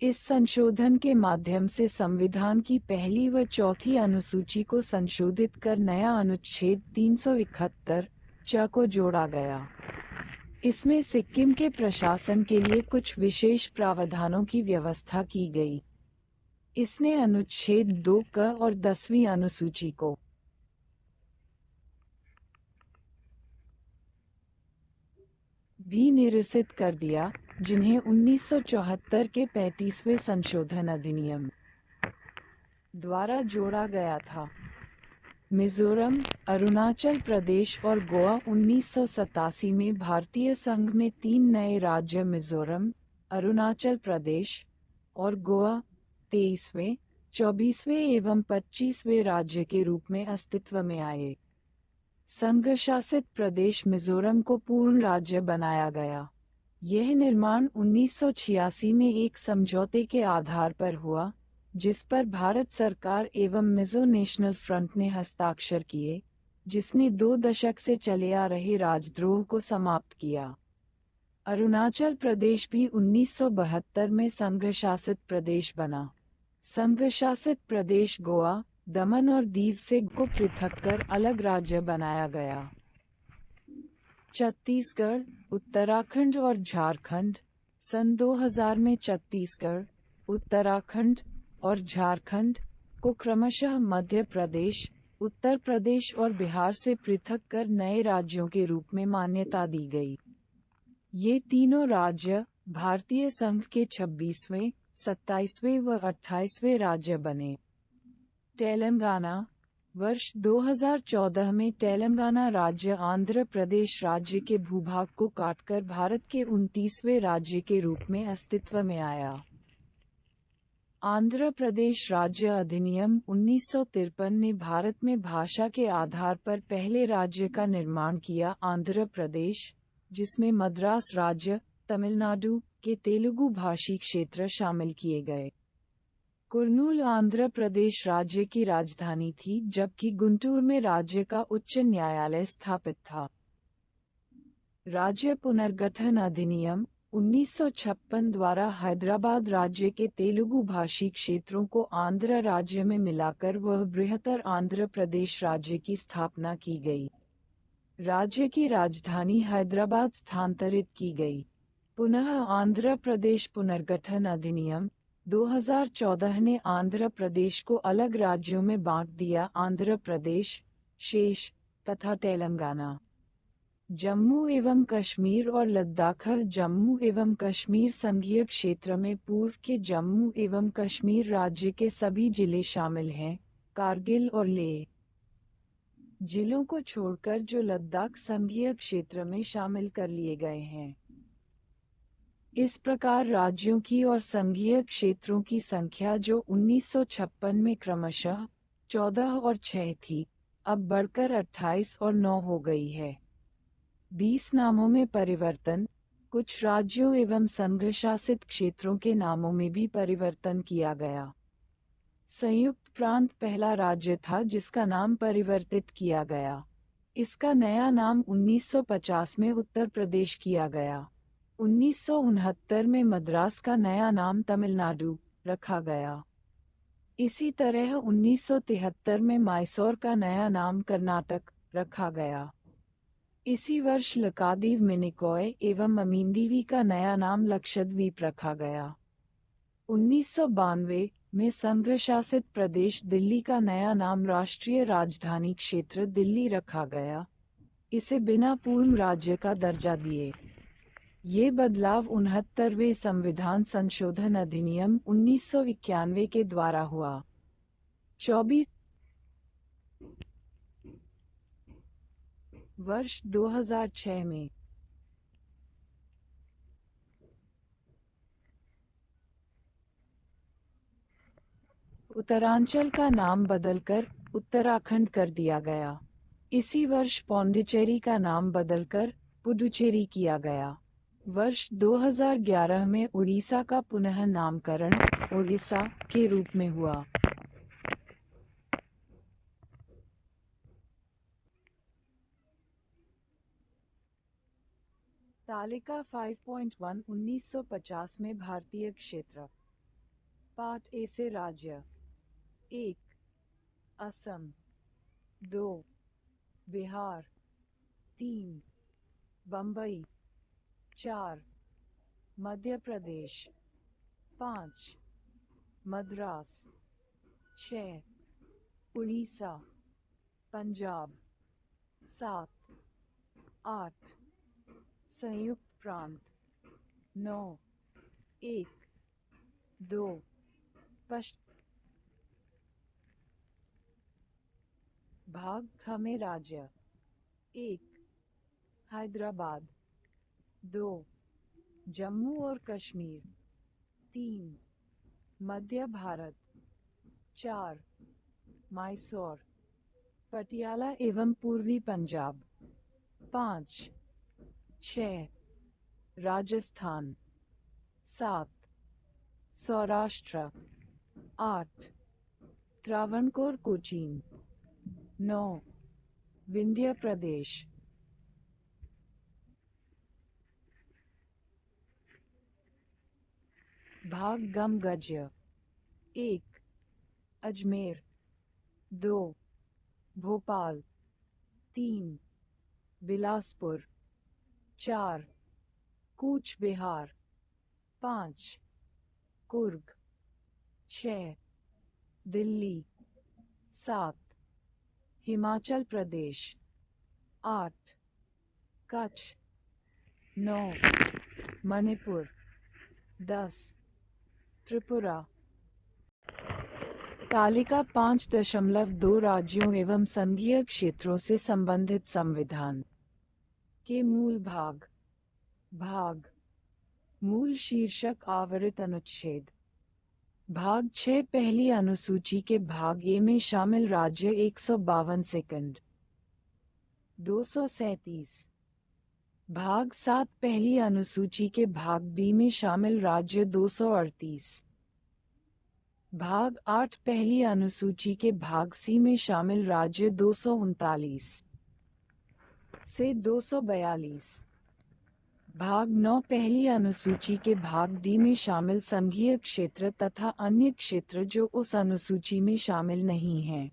इस संशोधन के माध्यम से संविधान की पहली व चौथी अनुसूची को संशोधित कर नया अनुच्छेद 371 च को जोड़ा गया। इसमें सिक्किम के प्रशासन के लिए कुछ विशेष प्रावधानों की व्यवस्था की गई। इसने अनुच्छेद 2 क और 10वीं अनुसूची को भी निरसित कर दिया, जिन्हें 1974 के 35वें संशोधन अधिनियम द्वारा जोड़ा गया था। मिजोरम, अरुणाचल प्रदेश और गोवा 1987 में भारतीय संघ में 3 नए राज्य मिजोरम, अरुणाचल प्रदेश और गोवा 23वें, 24वें एवं 25वें राज्य के रूप में अस्तित्व में आए। संघ शासित प्रदेश मिजोरम को पूर्ण राज्य बनाया गया। यह निर्माण 1986 में एक समझौते के आधार पर हुआ, जिस पर भारत सरकार एवं मिजो नेशनल फ्रंट ने हस्ताक्षर किए, जिसने 2 दशक से चले आ रहे राजद्रोह को समाप्त किया। अरुणाचल प्रदेश भी 1972 में संघ शासित प्रदेश बना। संघ शासित प्रदेश गोवा, दमन और दीव से को पृथक कर अलग राज्य बनाया गया। छत्तीसगढ़, उत्तराखंड और झारखंड। सन 2000 में छत्तीसगढ़, उत्तराखंड और झारखंड को क्रमशः मध्य प्रदेश, उत्तर प्रदेश और बिहार से पृथक कर नए राज्यों के रूप में मान्यता दी गई। ये तीनों राज्य भारतीय संघ के 26वें, 27वें व 28वें राज्य बने। तेलंगाना, वर्ष 2014 में तेलंगाना राज्य आंध्र प्रदेश राज्य के भूभाग को काटकर भारत के 29वें राज्य के रूप में अस्तित्व में आया। आंध्र प्रदेश राज्य अधिनियम 1953 ने भारत में भाषा के आधार पर पहले राज्य का निर्माण किया। आंध्र प्रदेश, जिसमें मद्रास राज्य, तमिलनाडु के तेलुगु भाषी क्षेत्र शामिल किए गए। कुर्नूल आंध्र प्रदेश राज्य की राजधानी थी, जबकि गुंटूर में राज्य का उच्च न्यायालय स्थापित था। राज्य पुनर्गठन अधिनियम 1956 द्वारा हैदराबाद राज्य के तेलुगु भाषी क्षेत्रों को आंध्र राज्य में मिलाकर वह बृहत्तर आंध्र प्रदेश राज्य की स्थापना की गई। राज्य की राजधानी हैदराबाद स्थानांतरित की गई। पुनः आंध्र प्रदेश पुनर्गठन अधिनियम 2014 ने आंध्र प्रदेश को अलग राज्यों में बांट दिया। आंध्र प्रदेश, शेष तथा तेलंगाना, जम्मू एवं कश्मीर और लद्दाख। जम्मू एवं कश्मीर संघीय क्षेत्र में पूर्व के जम्मू एवं कश्मीर राज्य के सभी जिले शामिल हैं, कारगिल और लेह जिलों को छोड़कर, जो लद्दाख संघीय क्षेत्र में शामिल कर लिए गए हैं। इस प्रकार राज्यों की और संघीय क्षेत्रों की संख्या, जो 1956 में क्रमशः 14 और 6 थी, अब बढ़कर 28 और 9 हो गई है। 20 नामों में परिवर्तन। कुछ राज्यों एवं संघ शासित क्षेत्रों के नामों में भी परिवर्तन किया गया। संयुक्त प्रांत पहला राज्य था जिसका नाम परिवर्तित किया गया। इसका नया नाम 1950 में उत्तर प्रदेश किया गया। 1969 में मद्रास का नया नाम तमिलनाडु रखा गया। इसी तरह 1973 में मैसूर का नया नाम कर्नाटक रखा गया। इसी वर्ष लक्षद्वीप मिनिकॉय एवं अमीनदीवी का नया नाम लक्षद्वीप रखा गया। 1992 में संघ शासित प्रदेश दिल्ली का नया नाम राष्ट्रीय राजधानी क्षेत्र दिल्ली रखा गया। इसे बिना पूर्ण राज्य का दर्जा दिए। ये बदलाव 69वें संविधान संशोधन अधिनियम 1991 के द्वारा हुआ। 24 वर्ष 2006 में उत्तरांचल का नाम बदलकर उत्तराखंड कर दिया गया। इसी वर्ष पौंडीचेरी का नाम बदलकर पुडुचेरी किया गया। वर्ष 2011 में उड़ीसा का पुनः नामकरण उड़ीसा के रूप में हुआ। तालिका 5.1 1950 में भारतीय क्षेत्र। पार्ट ए से राज्य। 1 असम, 2 बिहार, 3 बम्बई, 4 मध्य प्रदेश, 5 मद्रास, 6 उड़ीसा, पंजाब, 7 8 संयुक्त प्रांत, 9 1 2 पश्चिम भाग ख में राज्य। 1 हैदराबाद, 2 जम्मू और कश्मीर, 3 मध्य भारत, 4 मैसूर, पटियाला एवं पूर्वी पंजाब, 5 6 राजस्थान, 7 सौराष्ट्र, 8 त्रावणकोर कोचीन, 9 विंध्य प्रदेश। भाग गम गज्य। 1 अजमेर, 2 भोपाल, 3 बिलासपुर, 4 कूच बिहार, 5 कुर्ग, 6 दिल्ली, 7 हिमाचल प्रदेश, 8 कच्छ, 9 मणिपुर, 10 त्रिपुरा। तालिका 5.2 राज्यों एवं संघीय क्षेत्रों से संबंधित संविधान के मूल भाग। भाग मूल शीर्षक आवरित अनुच्छेद। भाग 6 पहली अनुसूची के भाग ए में शामिल राज्य 152 सेकंड 237। भाग 7 पहली अनुसूची के भाग बी में शामिल राज्य 238। भाग 8 पहली अनुसूची के भाग सी में शामिल राज्य 239 से 242। भाग 9 पहली अनुसूची के भाग डी में शामिल संघीय क्षेत्र तथा अन्य क्षेत्र जो उस अनुसूची में शामिल नहीं हैं।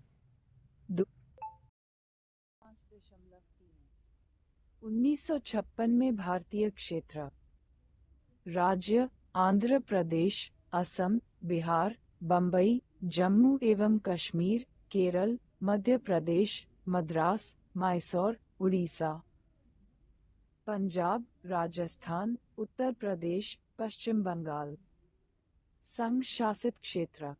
1956 में भारतीय क्षेत्र राज्य आंध्र प्रदेश, असम, बिहार, बम्बई, जम्मू एवं कश्मीर, केरल, मध्य प्रदेश, मद्रास, मैसूर, उड़ीसा, पंजाब, राजस्थान, उत्तर प्रदेश, पश्चिम बंगाल। संघ शासित क्षेत्र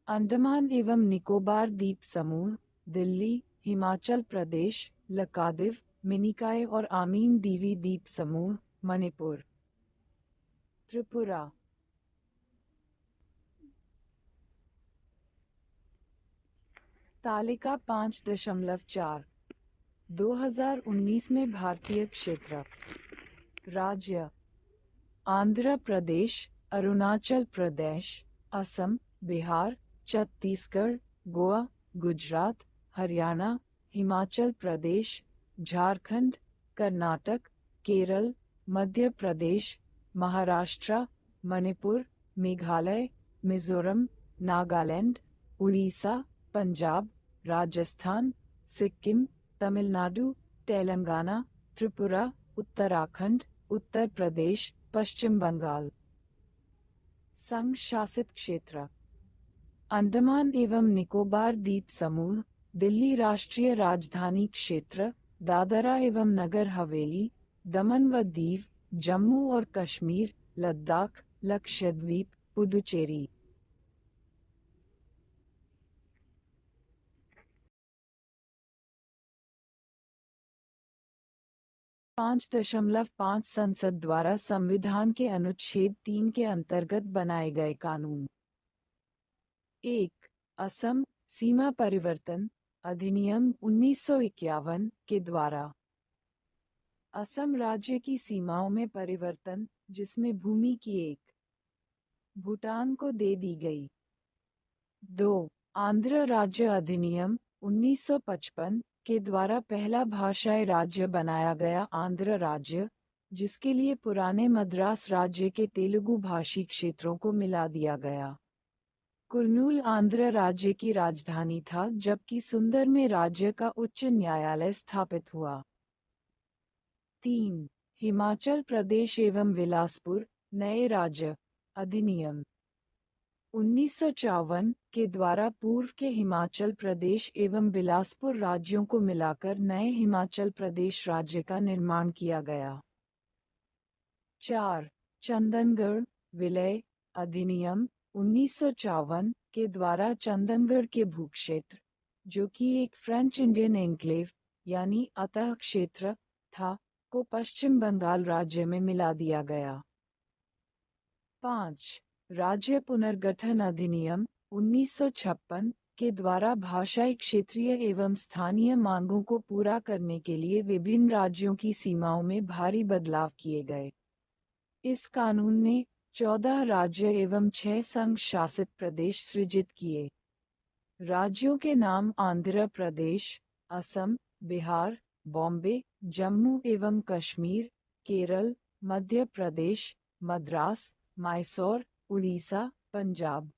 अंडमान एवं निकोबार द्वीप समूह, दिल्ली, हिमाचल प्रदेश, लक्षद्वीप, मिनिकॉय और आमीन दीवी द्वीप समूह, मणिपुर, त्रिपुरा। तालिका 5.4 2019 में भारतीय क्षेत्र राज्य आंध्र प्रदेश, अरुणाचल प्रदेश, असम, बिहार, छत्तीसगढ़, गोवा, गुजरात, हरियाणा, हिमाचल प्रदेश, झारखंड, कर्नाटक, केरल, मध्य प्रदेश, महाराष्ट्र, मणिपुर, मेघालय, मिजोरम, नागालैंड, उड़ीसा, पंजाब, राजस्थान, सिक्किम, तमिलनाडु, तेलंगाना, त्रिपुरा, उत्तराखंड, उत्तर प्रदेश, पश्चिम बंगाल। संघ शासित क्षेत्र अंडमान एवं निकोबार द्वीप समूह, दिल्ली राष्ट्रीय राजधानी क्षेत्र, दादरा एवं नगर हवेली, दमन व दीव, जम्मू और कश्मीर, लद्दाख, लक्षद्वीप, पुडुचेरी। 5.5 संसद द्वारा संविधान के अनुच्छेद 3 के अंतर्गत बनाए गए कानून। 1. असम सीमा परिवर्तन अधिनियम 1951 के द्वारा असम राज्य की सीमाओं में परिवर्तन, जिसमें भूमि की एक भूटान को दे दी गई। 2. आंध्र राज्य अधिनियम 1955 के द्वारा पहला भाषाई राज्य बनाया गया आंध्र राज्य, जिसके लिए पुराने मद्रास राज्य के तेलुगु भाषी क्षेत्रों को मिला दिया गया। कुर्नूल आंध्र राज्य की राजधानी था, जबकि सुंदर में राज्य का उच्च न्यायालय स्थापित हुआ। 3. हिमाचल प्रदेश एवं बिलासपुर नए राज्य अधिनियम 1954 के द्वारा पूर्व के हिमाचल प्रदेश एवं बिलासपुर राज्यों को मिलाकर नए हिमाचल प्रदेश राज्य का निर्माण किया गया। 4. चंदनगढ़ विलय अधिनियम 1954 के द्वारा चंदनगढ़ के भूक्षेत्र, जो कि एक फ्रेंच इंडियन एन्क्लेव यानी अतः क्षेत्र था, को पश्चिम बंगाल राज्य में मिला दिया गया। 5. राज्य पुनर्गठन अधिनियम 1956 के द्वारा भाषाई क्षेत्रीय एवं स्थानीय मांगों को पूरा करने के लिए विभिन्न राज्यों की सीमाओं में भारी बदलाव किए गए। इस कानून ने 14 राज्य एवं 6 संघ शासित प्रदेश सृजित किए। राज्यों के नाम आंध्र प्रदेश, असम, बिहार, बॉम्बे, जम्मू एवं कश्मीर, केरल, मध्य प्रदेश, मद्रास, मैसूर, उड़ीसा, पंजाब।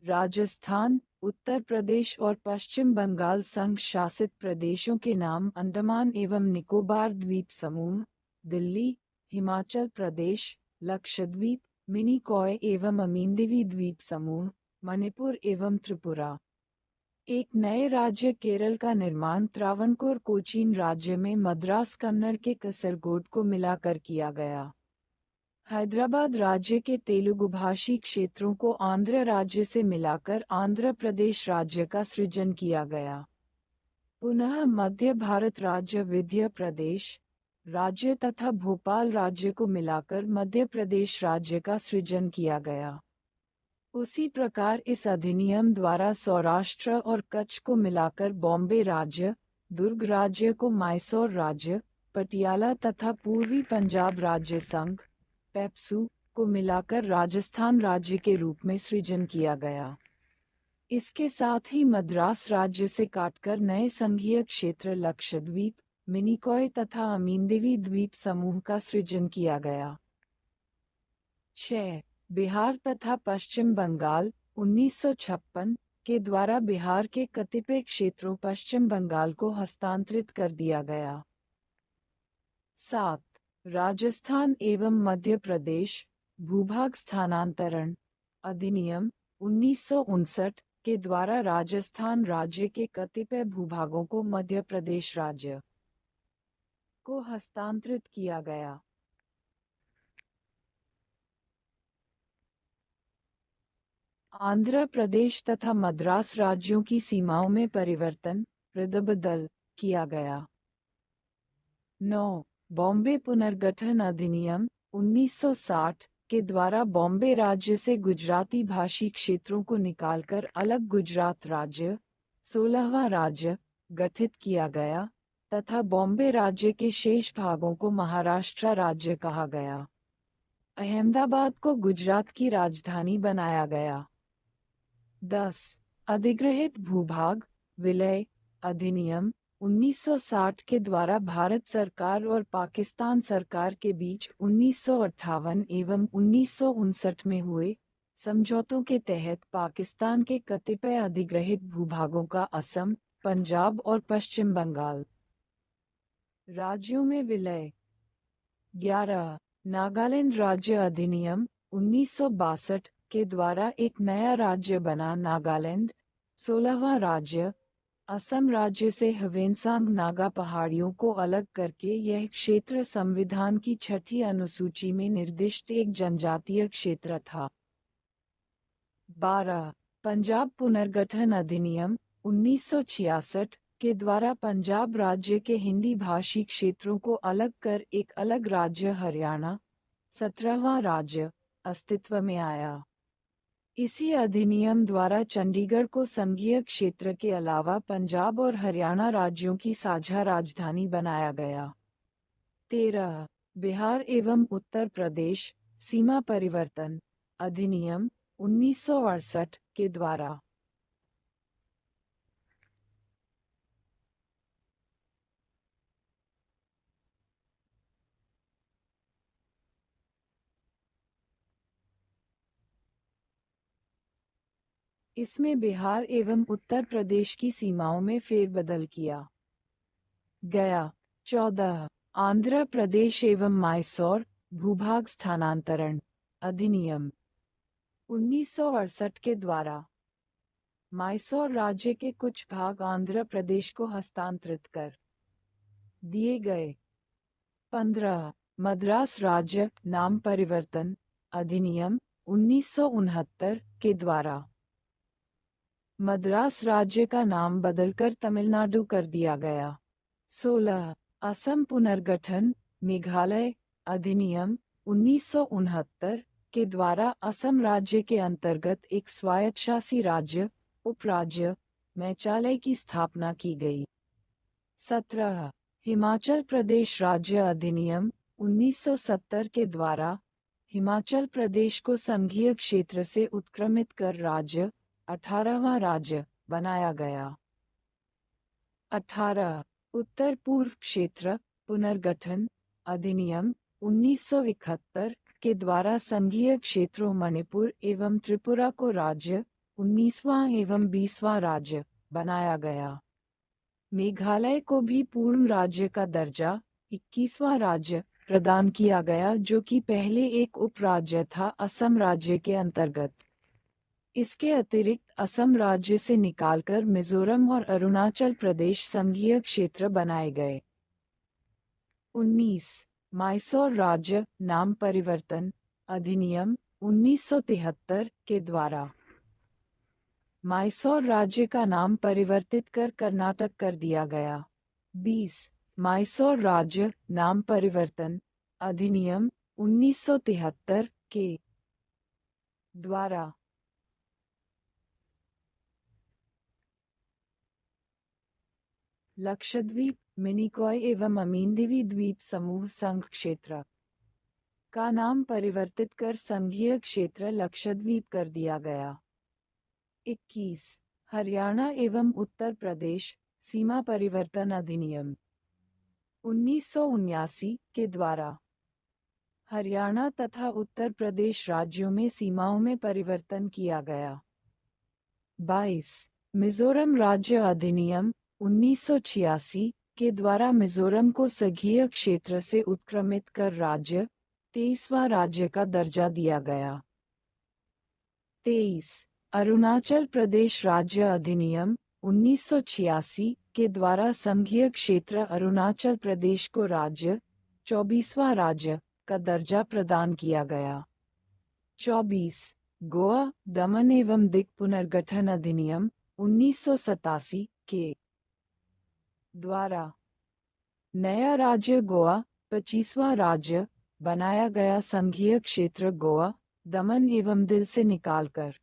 राजस्थान, उत्तर प्रदेश और पश्चिम बंगाल संघ शासित प्रदेशों के नाम अंडमान एवं निकोबार द्वीप समूह, दिल्ली, हिमाचल प्रदेश, लक्षद्वीप, मिनिकॉय एवं अमीनदीवी द्वीप समूह, मणिपुर एवं त्रिपुरा। एक नए राज्य केरल का निर्माण त्रावणकोर कोचीन राज्य में मद्रास कन्नड़ के कसरगोड को मिलाकर किया गया। हैदराबाद राज्य के तेलुगु भाषी क्षेत्रों को आंध्र राज्य से मिलाकर आंध्र प्रदेश राज्य का सृजन किया गया। पुनः मध्य भारत राज्य विंध्य प्रदेश राज्य तथा भोपाल राज्य को मिलाकर मध्य प्रदेश राज्य का सृजन किया गया। उसी प्रकार इस अधिनियम द्वारा सौराष्ट्र और कच्छ को मिलाकर बॉम्बे राज्य, दुर्ग राज्य को मैसूर राज्य, पटियाला तथा पूर्वी पंजाब राज्य संघ, पेप्सू को मिलाकर राजस्थान राज्य के रूप में सृजन किया गया। इसके साथ ही मद्रास राज्य से काटकर नए संघीय क्षेत्र लक्षद्वीप, मिनिकॉय तथा अमीनदेवी द्वीप समूह का सृजन किया गया। 6. बिहार तथा पश्चिम बंगाल 1956 के द्वारा बिहार के कतिपय क्षेत्रों पश्चिम बंगाल को हस्तांतरित कर दिया गया। 7. राजस्थान एवं मध्य प्रदेश भूभाग स्थानांतरण अधिनियम 1959 के द्वारा राजस्थान राज्य के कतिपय भूभागों को मध्य प्रदेश राज्य को हस्तांतरित किया गया। आंध्र प्रदेश तथा मद्रास राज्यों की सीमाओं में परिवर्तन रद्द-बदल किया गया। 9. बॉम्बे पुनर्गठन अधिनियम 1960 के द्वारा बॉम्बे राज्य से गुजराती भाषी क्षेत्रों को निकालकर अलग गुजरात राज्य 16वां राज्य गठित किया गया तथा बॉम्बे राज्य के शेष भागों को महाराष्ट्र राज्य कहा गया। अहमदाबाद को गुजरात की राजधानी बनाया गया। 10. अधिग्रहित भूभाग विलय अधिनियम 1960 के द्वारा भारत सरकार और पाकिस्तान सरकार के बीच 1958 एवं 1959 में हुए समझौतों के तहत पाकिस्तान के कतिपय अधिग्रहित भूभागों का असम, पंजाब और पश्चिम बंगाल राज्यों में विलय। 11. नागालैंड राज्य अधिनियम 1962 के द्वारा एक नया राज्य बना नागालैंड 16वां राज्य असम राज्य से हवेनसांग नागा पहाड़ियों को अलग करके यह क्षेत्र संविधान की 6ठी अनुसूची में निर्दिष्ट एक जनजातीय क्षेत्र था। 12. पंजाब पुनर्गठन अधिनियम 1966 के द्वारा पंजाब राज्य के हिंदी भाषी क्षेत्रों को अलग कर एक अलग राज्य हरियाणा 17वां राज्य अस्तित्व में आया। इसी अधिनियम द्वारा चंडीगढ़ को संघीय क्षेत्र के अलावा पंजाब और हरियाणा राज्यों की साझा राजधानी बनाया गया। 13. बिहार एवं उत्तर प्रदेश सीमा परिवर्तन अधिनियम 1968 के द्वारा इसमें बिहार एवं उत्तर प्रदेश की सीमाओं में फेरबदल किया गया। 14. आंध्र प्रदेश एवं मैसूर भूभाग स्थानांतरण अधिनियम 1968 के द्वारा मैसूर राज्य के कुछ भाग आंध्र प्रदेश को हस्तांतरित कर दिए गए। 15. मद्रास राज्य नाम परिवर्तन अधिनियम 1969 के द्वारा मद्रास राज्य का नाम बदलकर तमिलनाडु कर दिया गया। 16. असम पुनर्गठन मेघालय अधिनियम 1969 के द्वारा असम राज्य के अंतर्गत एक स्वायत्तशासी राज्य उपराज्य मेघालय की स्थापना की गई। 17. हिमाचल प्रदेश राज्य अधिनियम 1970 के द्वारा हिमाचल प्रदेश को संघीय क्षेत्र से उत्क्रमित कर राज्य 18वां राज्य बनाया गया। 18. उत्तर पूर्व क्षेत्र पुनर्गठन अधिनियम 1971 के द्वारा संघीय क्षेत्रों मणिपुर एवं त्रिपुरा को राज्य 19वां एवं 20वां राज्य बनाया गया। मेघालय को भी पूर्ण राज्य का दर्जा 21वां राज्य प्रदान किया गया जो कि पहले एक उपराज्य था असम राज्य के अंतर्गत। इसके अतिरिक्त असम राज्य से निकालकर मिजोरम और अरुणाचल प्रदेश संघीय क्षेत्र बनाए गए। 19. मैसूर राज्य नाम परिवर्तन अधिनियम 1973 के द्वारा मैसूर राज्य का नाम परिवर्तित कर कर्नाटक कर दिया गया। 20 मैसूर राज्य नाम परिवर्तन अधिनियम 1973 के द्वारा लक्षद्वीप मिनिकॉय एवं अमीनदीवी द्वीप समूह संघ क्षेत्र का नाम परिवर्तित कर संघीय क्षेत्र लक्षद्वीप कर दिया गया। 21 हरियाणा एवं उत्तर प्रदेश सीमा परिवर्तन अधिनियम 1979 के द्वारा हरियाणा तथा उत्तर प्रदेश राज्यों में सीमाओं में परिवर्तन किया गया। 22 मिजोरम राज्य अधिनियम 1986 के द्वारा मिजोरम को संघीय क्षेत्र से उत्क्रमित कर राज्य 23वां राज्य का दर्जा दिया गया। 23 अरुणाचल प्रदेश राज्य अधिनियम 1986 के द्वारा संघीय क्षेत्र अरुणाचल प्रदेश को राज्य 24वां राज्य का दर्जा प्रदान किया गया। 24 गोवा दमन एवं दीव पुनर्गठन अधिनियम 1987 के द्वारा नया राज्य गोवा 25वां राज्य बनाया गया। संघीय क्षेत्र गोवा दमन एवं दीव से निकालकर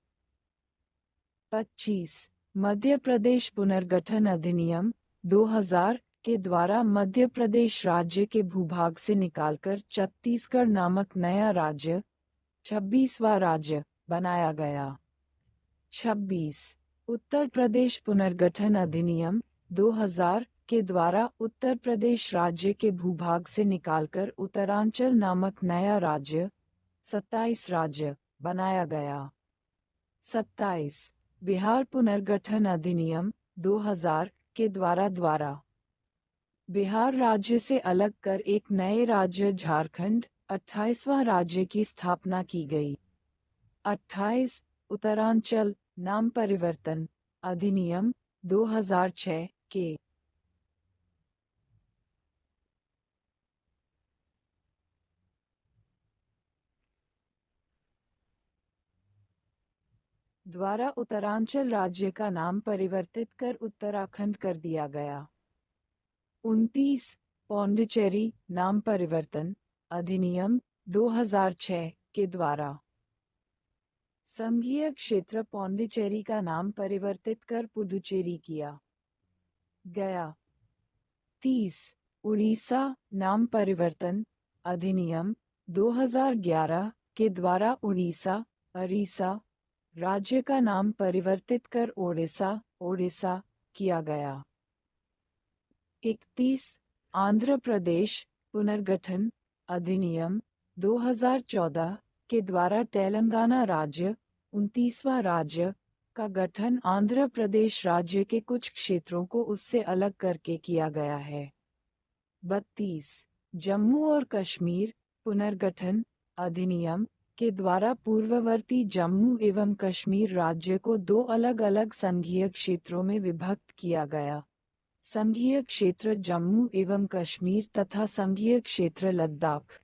25 मध्य प्रदेश पुनर्गठन अधिनियम 2000 के द्वारा मध्य प्रदेश राज्य के भूभाग से निकालकर छत्तीसगढ़ नामक नया राज्य 26वां राज्य बनाया गया। 26 उत्तर प्रदेश पुनर्गठन अधिनियम 2000 के द्वारा उत्तर प्रदेश राज्य के भूभाग से निकालकर उत्तरांचल नामक नया राज्य 27 राज्य बनाया गया। 27 बिहार पुनर्गठन अधिनियम 2000 के द्वारा बिहार राज्य से अलग कर एक नए राज्य झारखंड 28वां राज्य की स्थापना की गई। 28 उत्तरांचल नाम परिवर्तन अधिनियम 2006 के द्वारा उत्तरांचल राज्य का नाम परिवर्तित कर उत्तराखंड कर दिया गया। 29 पौंडीचेरी नाम परिवर्तन अधिनियम 2006 के द्वारा संघीय क्षेत्र पौंडीचेरी का नाम परिवर्तित कर पुडुचेरी किया गया। 30 उड़ीसा नाम परिवर्तन अधिनियम 2011 के द्वारा उड़ीसा अरीसा राज्य का नाम परिवर्तित कर ओडिशा किया गया। 31 आंध्र प्रदेश पुनर्गठन अधिनियम 2014 के द्वारा तेलंगाना राज्य 29वां राज्य का गठन आंध्र प्रदेश राज्य के कुछ क्षेत्रों को उससे अलग करके किया गया है। 32 जम्मू और कश्मीर पुनर्गठन अधिनियम के द्वारा पूर्ववर्ती जम्मू एवं कश्मीर राज्य को दो अलग-अलग संघीय क्षेत्रों में विभक्त किया गया। संघीय क्षेत्र जम्मू एवं कश्मीर तथा संघीय क्षेत्र लद्दाख।